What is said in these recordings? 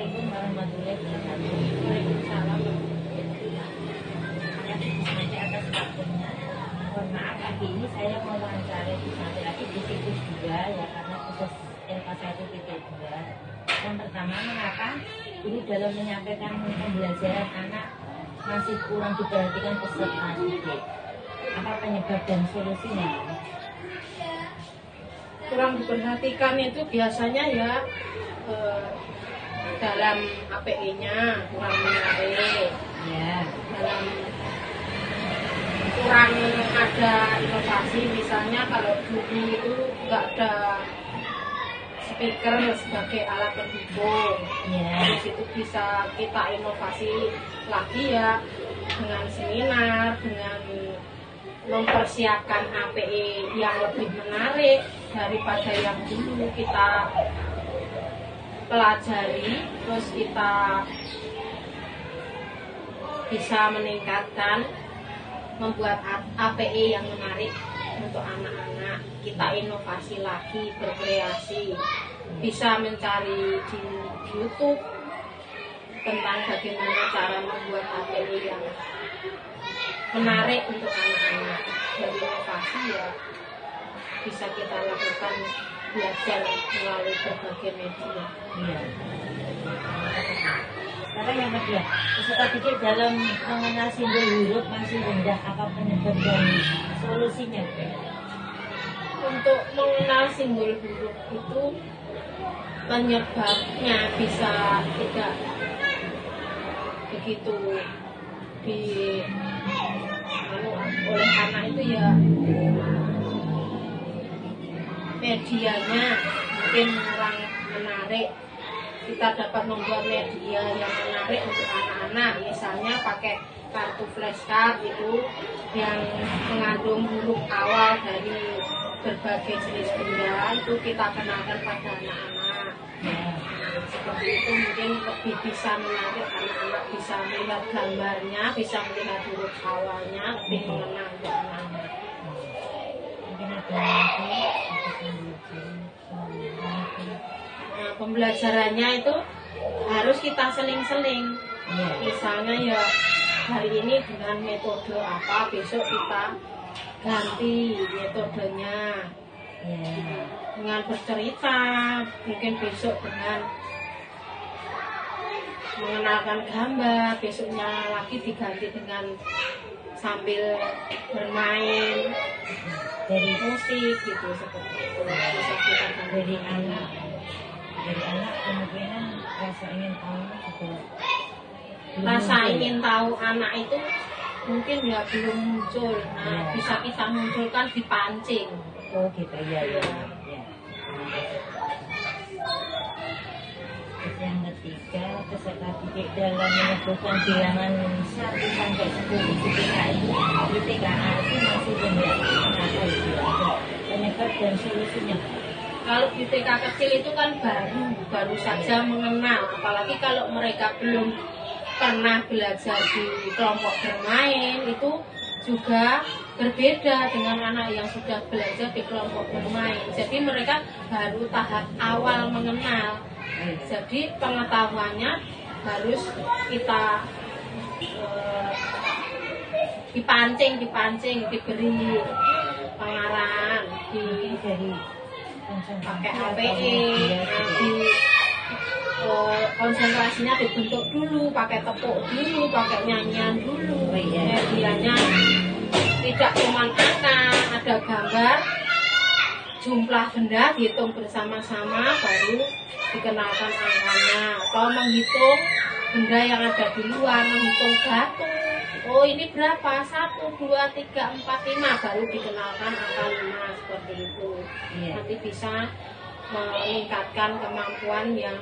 Assalamualaikum warahmatullahi wabarakatuh. Waalaikumsalam. Nanti atas waktunya. Mohon maaf, pagi ini saya mau wawancara sampai lagi di situs 2 ya, karena khusus LK1.2. Yang pertama, mengapa ini dalam menyampaikan pembelajaran anak masih kurang diperhatikan peserta didik? Apa penyebab dan solusinya? Kurang diperhatikan itu biasanya ya dalam API-nya kurang menarik, Ya. dalam kurang ada inovasi. Misalnya kalau dulu itu nggak ada speaker sebagai alat pendukung, Ya. terus itu bisa kita inovasi lagi ya dengan seminar, dengan mempersiapkan API yang lebih menarik daripada yang dulu kita pelajari, terus kita bisa meningkatkan, membuat API yang menarik untuk anak-anak. Kita inovasi lagi, berkreasi, bisa mencari di YouTube tentang bagaimana cara membuat API yang menarik untuk anak-anak. Dari inovasi ya bisa kita lakukan, belajar melalui berbagai media. Iya. Sekarang yang kedua, peserta didik dalam mengenal simbol huruf masih rendah. Apa penyebab dan solusinya? Untuk mengenal simbol huruf itu penyebabnya bisa tidak begitu oleh anak itu ya medianya mungkin kurang menarik. Kita dapat membuat media yang menarik untuk anak-anak, misalnya pakai kartu flashcard itu yang mengandung huruf awal dari berbagai jenis benda, itu kita kenalkan pada anak-anak. Seperti itu mungkin lebih bisa menarik anak-anak, bisa melihat gambarnya, bisa melihat huruf awalnya, lebih mengenal untuk anak-anak. Mungkin ada lagi. Nah, pembelajarannya itu harus kita seling-seling. Iya. Misalnya ya hari ini dengan metode apa, besok kita ganti metodenya. Iya. Dengan bercerita, mungkin besok dengan mengenalkan gambar, besoknya lagi diganti dengan sambil bermain Dari musik gitu, seperti itu. Bisa kita dari anak kemungkinan rasa ingin tahu juga belum rasa muncul. ingin tahu anak itu mungkin ya belum muncul. Nah, Ya. bisa kita munculkan dipancing. Oh gitu ya. Iya. Terus yang ketiga, peserta didik dalam menyebutkan bilangan 1 sampai 10 di TKA itu masih rendah. Kenapa itu? Penyebab dan solusinya? Kalau di TK kecil itu kan baru saja mengenal, apalagi kalau mereka belum pernah belajar di kelompok bermain, itu juga berbeda dengan anak yang sudah belajar di kelompok bermain. Jadi mereka baru tahap awal mengenal. Jadi pengetahuannya harus kita dipancing, diberi pengarahan, Dari pakai APE, nanti konsentrasinya dibentuk dulu, pakai tepuk dulu, pakai nyanyian dulu. Medianya tidak cuma angka, ada gambar, jumlah benda dihitung bersama-sama, baru dikenalkan angkanya. Atau menghitung benda yang ada di luar, menghitung batu. Oh ini berapa? 1, 2, 3, 4, 5, baru dikenalkan angka 5, seperti itu. Iya. Nanti bisa meningkatkan kemampuan yang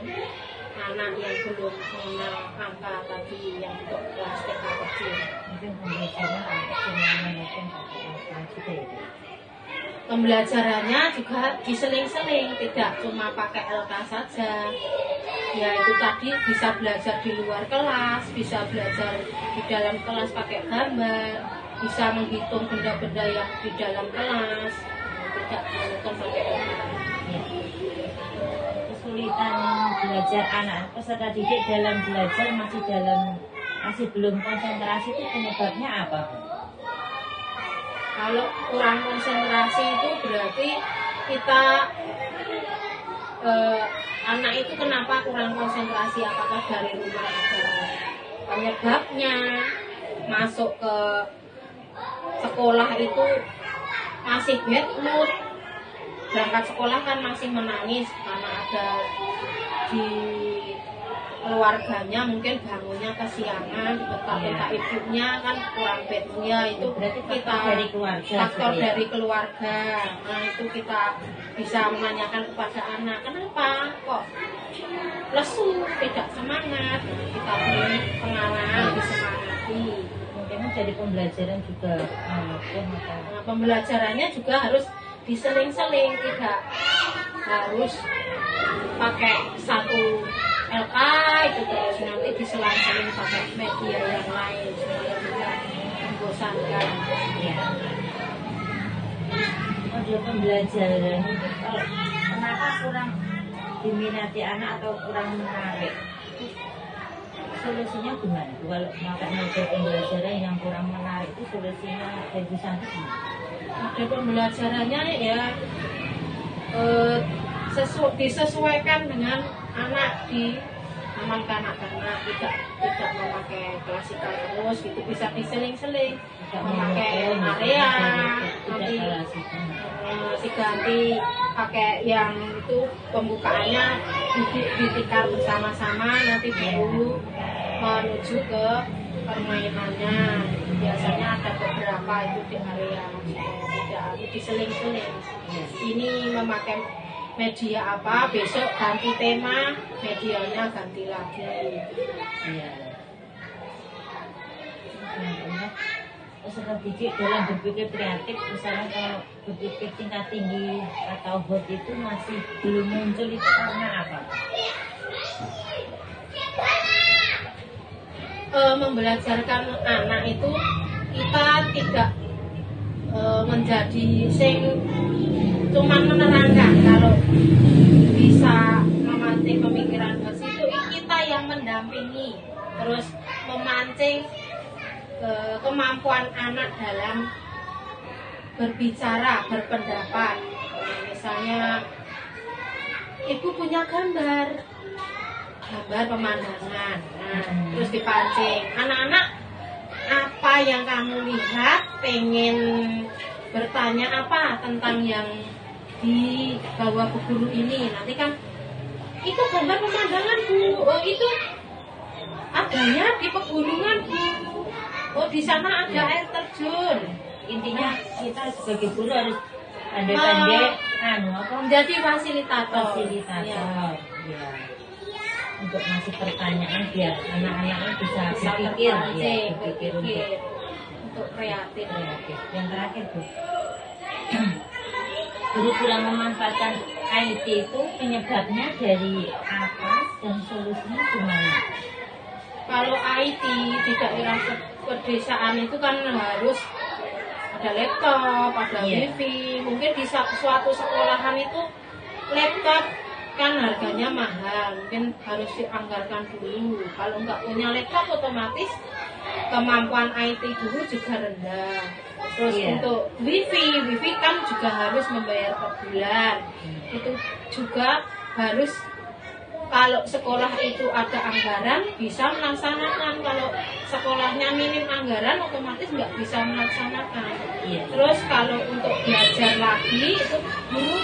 anak yang belum mengenal angka tadi, yang untuk kelas TK kecil. Mungkin pembelajaran menggunakan apa juga itu. Pembelajarannya juga diseling-seling, tidak cuma pakai LK saja. Ya itu tadi bisa belajar di luar kelas, bisa belajar di dalam kelas pakai gambar, bisa menghitung benda-benda yang di dalam kelas, tidak menggunakan pakai LK. Ya. Kesulitan belajar belajar anak peserta didik dalam belajar masih belum konsentrasi itu penyebabnya apa, Bu? Kalau kurang konsentrasi itu berarti kita anak itu kenapa kurang konsentrasi, apakah dari rumah ada penyebabnya, masuk ke sekolah itu masih bad mood, berangkat sekolah kan masih menangis karena ada di keluarganya mungkin bangunnya kesiangan, dibentak-bentak ibunya kan kurang bad moodnya, itu Berarti kita faktor dari keluarga, faktor gitu ya? dari keluarga. Nah itu kita bisa menanyakan kepada anak, kenapa kok lesu, tidak semangat. Nah, kita beri pengawalan, disemangati. Mungkin jadi pembelajaran juga Nah, pembelajarannya juga harus diseling-seling, tidak harus pakai satu LK itu terus, nanti diselang-seling pakai media yang lain supaya tidak membosankan. ya. Model pembelajaran itu kalau kenapa kurang diminati anak atau kurang menarik, solusinya gimana? Kalau pakai model pembelajaran yang kurang menarik itu solusinya dari Bu Santi gimana? Ada pembelajarannya ya disesuaikan dengan anak, aman kanak-kanak, tidak memakai klasikal terus gitu, bisa diseling-seling, memakai area, nanti diganti pakai yang itu pembukaannya ditikar bersama-sama, nanti dulu menuju ke permainannya. Biasanya ada beberapa itu di area, tidak diseling-seling. Ini memakai media apa, besok ganti tema, medianya ganti lagi. Iya. Peserta didik dalam berpikir kreatif, misalnya kalau berpikir tingkat tinggi atau hot itu masih belum muncul, itu karena apa? Membelajarkan anak itu kita tidak menjadi sing cuman menerangkan. Kalau bisa memancing pemikiran ke situ, kita yang mendampingi, terus memancing kemampuan anak dalam berbicara, berpendapat. Misalnya ibu punya gambar pemandangan, nah, terus dipancing anak-anak, apa yang kamu lihat, pengen bertanya apa tentang yang dibawa Bu Guru ini. Nanti kan itu gambar pemandangan Bu, oh itu adanya di pegunungan Bu, oh di sana ada air terjun. Intinya kita sebagai guru harus pandai-pandai menjadi fasilitator. Ya. Untuk ngasih pertanyaan biar anak-anaknya bisa berpikir, berpikir untuk kreatif. Yang terakhir Bu, guru kurang memanfaatkan IT itu penyebabnya dari apa dan solusinya gimana? Kalau IT di daerah pedesaan itu kan harus ada laptop, ada wifi. Mungkin di suatu sekolahan itu laptop kan harganya mahal, mungkin harus dianggarkan dulu. Kalau nggak punya laptop, otomatis kemampuan IT guru juga rendah. Terus untuk wifi kan juga harus membayar per bulan. Itu juga harus, kalau sekolah itu ada anggaran bisa melaksanakan. Kalau sekolahnya minim anggaran, otomatis nggak bisa melaksanakan. Terus kalau untuk belajar lagi itu guru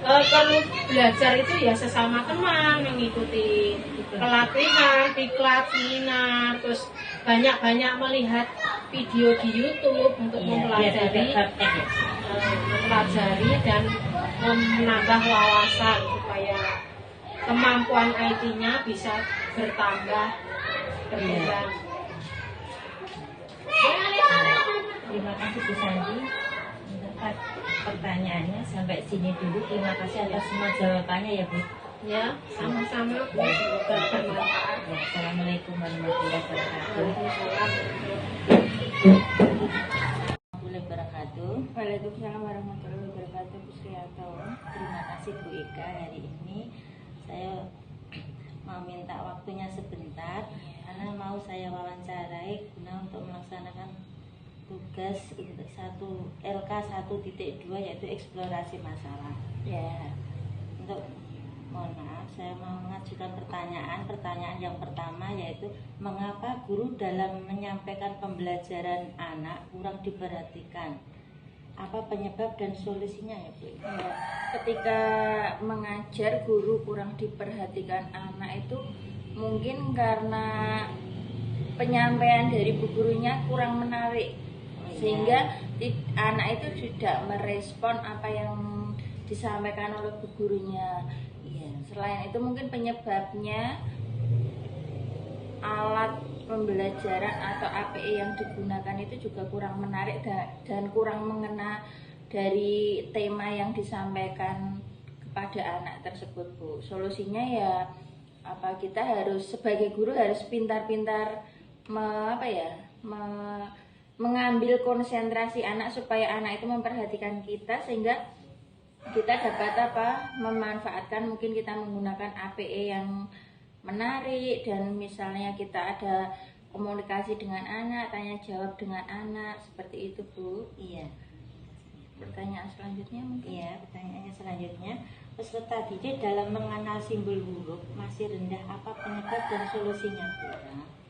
perlu belajar itu ya sesama teman, mengikuti pelatihan, diklat, seminar, terus banyak-banyak melihat video di YouTube untuk mempelajari dan menambah wawasan supaya kemampuan IT-nya bisa bertambah berkembang. Terima kasih Bu Santi. Pertanyaannya sampai sini dulu. Terima kasih atas semua jawabannya ya Bu. Ya, sama-sama Bu. Semoga bermanfaat. Assalamualaikum warahmatullahi wabarakatuh. Waalaikumsalam warahmatullahi wabarakatuh. Bu Sriyanto. Terima kasih Bu Ika, hari ini saya mau saya wawancarai guna untuk melaksanakan tugas untuk LK 1.2 yaitu eksplorasi masalah. Ya. Untuk mohon maaf, saya mau mengajukan pertanyaan yang pertama yaitu mengapa guru dalam menyampaikan pembelajaran anak kurang diperhatikan? Apa penyebab dan solusinya ya Bu? Ya, ketika mengajar guru kurang diperhatikan anak itu mungkin karena penyampaian dari bu gurunya kurang menarik, sehingga anak itu tidak merespon apa yang disampaikan oleh bu gurunya. Selain itu mungkin penyebabnya alat pembelajaran atau APE yang digunakan itu juga kurang menarik dan kurang mengena dari tema yang disampaikan kepada anak tersebut, Bu. Solusinya ya kita harus sebagai guru harus pintar-pintar mengambil konsentrasi anak supaya anak itu memperhatikan kita, sehingga kita dapat memanfaatkan, mungkin kita menggunakan APE yang menarik, dan misalnya kita ada komunikasi dengan anak, tanya jawab dengan anak, seperti itu Bu. Iya. Pertanyaan selanjutnya mungkin. Iya, pertanyaannya selanjutnya, peserta didik dalam mengenal simbol huruf masih rendah, apa penyebab dan solusinya Bu?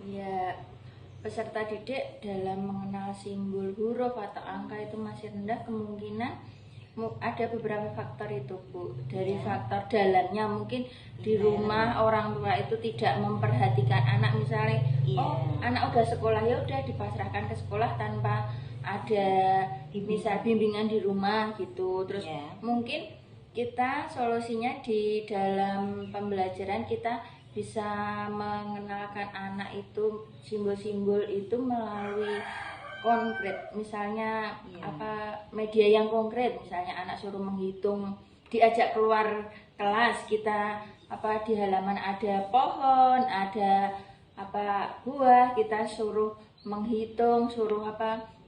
Ya, peserta didik dalam mengenal simbol huruf atau angka itu masih rendah, kemungkinan ada beberapa faktor itu Bu. Dari faktor dalamnya, mungkin di rumah orang tua itu tidak memperhatikan anak, misalnya anak udah sekolah ya udah dipasrahkan ke sekolah tanpa ada misal bimbingan di rumah gitu. Terus mungkin kita solusinya di dalam pembelajaran kita bisa mengenalkan anak itu simbol-simbol itu melalui konkret, misalnya media yang konkret, misalnya anak suruh menghitung, diajak keluar kelas, kita di halaman ada pohon, ada buah, kita suruh menghitung, suruh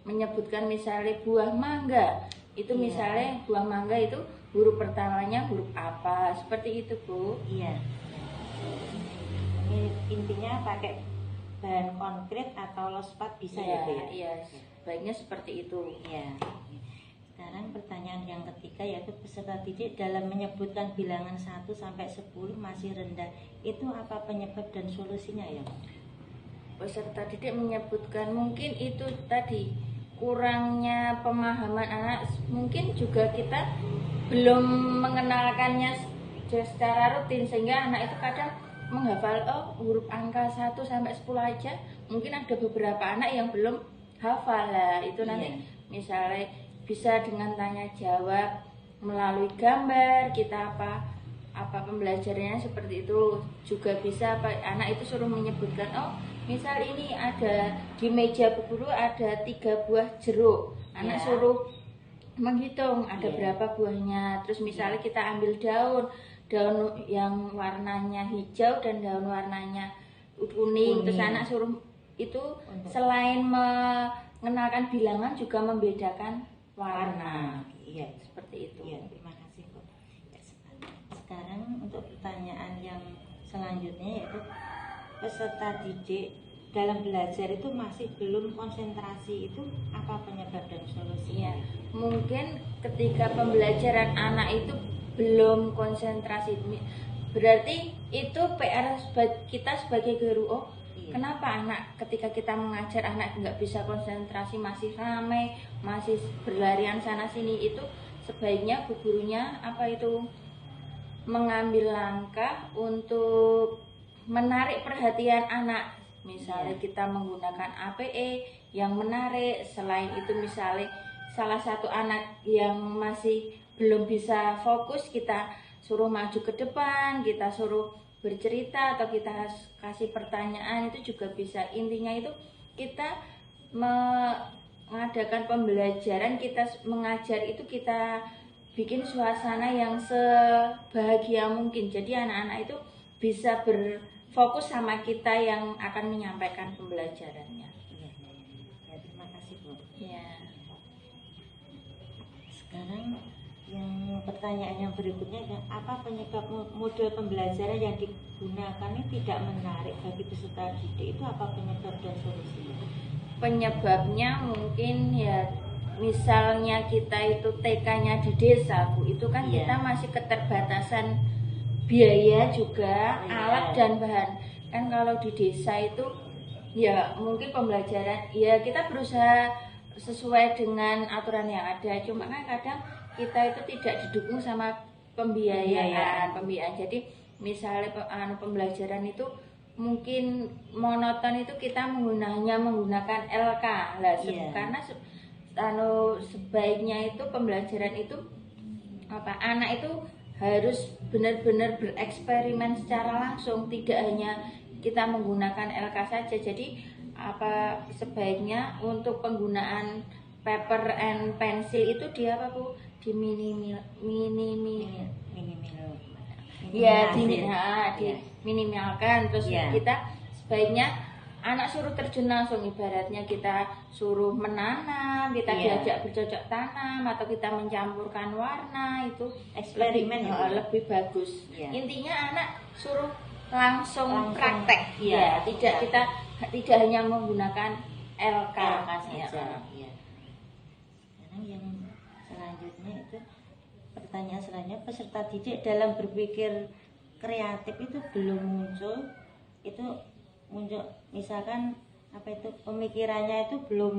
menyebutkan misalnya buah mangga, itu misalnya buah mangga itu huruf pertamanya huruf apa, seperti itu Bu. Iya. Intinya pakai bahan konkret atau lospat bisa ya Bu ya? Iya, baiknya seperti itu. Iya. Sekarang pertanyaan yang ketiga yaitu peserta didik dalam menyebutkan bilangan 1 sampai 10 masih rendah. Itu apa penyebab dan solusinya ya? Peserta didik menyebutkan mungkin itu tadi kurangnya pemahaman anak, mungkin juga kita belum mengenalkannya secara rutin, sehingga anak itu kadang menghafal huruf angka 1 sampai 10 aja, mungkin ada beberapa anak yang belum hafal lah. Itu nanti misalnya bisa dengan tanya jawab melalui gambar, kita apa pembelajarannya seperti itu. Juga bisa anak itu suruh menyebutkan misal ini ada di meja bu guru ada 3 buah jeruk, anak suruh menghitung ada berapa buahnya. Terus misalnya kita ambil daun yang warnanya hijau dan daun warnanya kuning. Terus anak suruh itu selain mengenalkan bilangan juga membedakan warna. Iya, seperti itu. Iya, terima kasih Bu. Sekarang untuk pertanyaan yang selanjutnya yaitu peserta didik dalam belajar itu masih belum konsentrasi, itu apa penyebab dan solusinya? Mungkin ketika pembelajaran anak itu belum konsentrasi, berarti itu PR kita sebagai guru. Kenapa anak ketika kita mengajar anak nggak bisa konsentrasi, masih ramai, masih berlarian sana sini? Itu sebaiknya bu gurunya mengambil langkah untuk menarik perhatian anak. Misalnya kita menggunakan APE yang menarik. Selain itu misalnya salah satu anak yang masih belum bisa fokus, kita suruh maju ke depan, kita suruh bercerita, atau kita kasih pertanyaan, itu juga bisa. Intinya itu kita mengadakan pembelajaran, kita mengajar itu kita bikin suasana yang sebahagia mungkin. Jadi anak-anak itu bisa berfokus sama kita yang akan menyampaikan pembelajarannya. Ya, terima kasih Bu. Ya. Sekarang Yang pertanyaan yang berikutnya adalah apa penyebab model pembelajaran yang digunakan ini tidak menarik bagi peserta didik? Itu apa penyebab dan solusinya? Penyebabnya mungkin ya misalnya kita itu TK-nya di desa, Bu, itu kan Iya. kita masih keterbatasan biaya juga, Iya. alat dan bahan. Kan kalau di desa itu ya mungkin pembelajaran ya kita berusaha sesuai dengan aturan yang ada, cuma kan kadang kita itu tidak didukung sama pembiayaan. Jadi misalnya pembelajaran itu mungkin monoton, itu kita menggunakan LK lah. Iya. Karena sebaiknya itu pembelajaran itu anak itu harus benar-benar bereksperimen secara langsung, tidak hanya kita menggunakan LK saja. Jadi sebaiknya untuk penggunaan paper and pencil itu dia diminimalkan. Terus kita sebaiknya anak suruh terjun langsung, ibaratnya kita suruh menanam, kita diajak bercocok tanam, atau kita mencampurkan warna, itu eksperimen lebih bagus. Intinya anak suruh langsung praktek, kita tidak hanya menggunakan LK saja. Sekarang yang selanjutnya itu pertanyaan selanjutnya, peserta didik dalam berpikir kreatif itu belum muncul, misalkan pemikirannya itu belum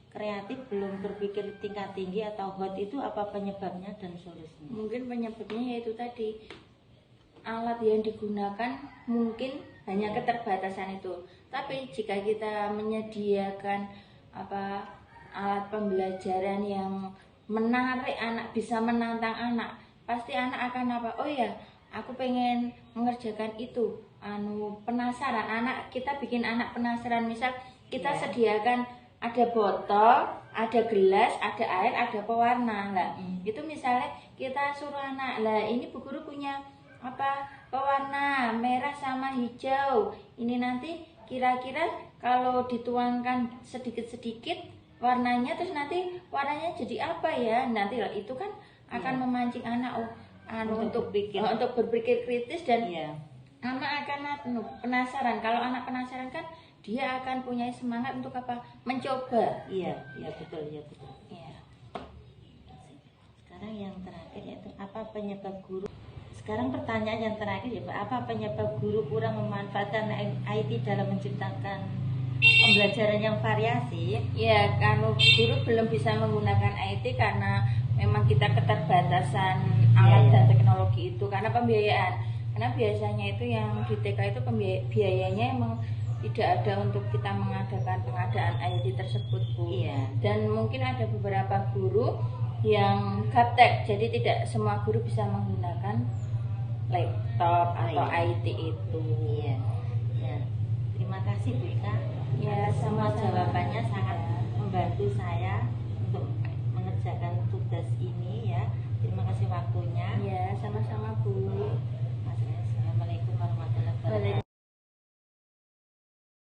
kreatif, belum berpikir tingkat tinggi atau hot, itu apa penyebabnya dan solusinya? Mungkin penyebabnya yaitu tadi alat yang digunakan mungkin hanya keterbatasan itu. Tapi jika kita menyediakan alat pembelajaran yang menarik anak, bisa menantang anak, pasti anak akan oh ya, aku pengen mengerjakan itu. Penasaran, kita bikin anak penasaran. Misal kita sediakan ada botol, ada gelas, ada air, ada pewarna lah. Itu misalnya kita suruh anak, lah ini Bu Guru punya pewarna merah sama hijau, ini nanti kira-kira kalau dituangkan sedikit-sedikit warnanya, terus nanti warnanya jadi apa ya, nanti lah itu kan akan memancing anak untuk berpikir kritis, dan anak akan penasaran. Kalau anak penasaran kan dia akan punya semangat untuk mencoba. Betul. Sekarang yang terakhir yaitu apa penyebab guru? Sekarang pertanyaan yang terakhir ya Pak, apa penyebab guru kurang memanfaatkan IT dalam menciptakan pembelajaran yang variasi? Ya, kalau guru belum bisa menggunakan IT karena memang kita keterbatasan alat dan teknologi itu, karena pembiayaan. Karena biasanya itu yang di TK itu biayanya emang tidak ada untuk kita mengadakan pengadaan IT tersebut, Bu. Dan mungkin ada beberapa guru yang gaptek, jadi tidak semua guru bisa menggunakan laptop atau IT itu.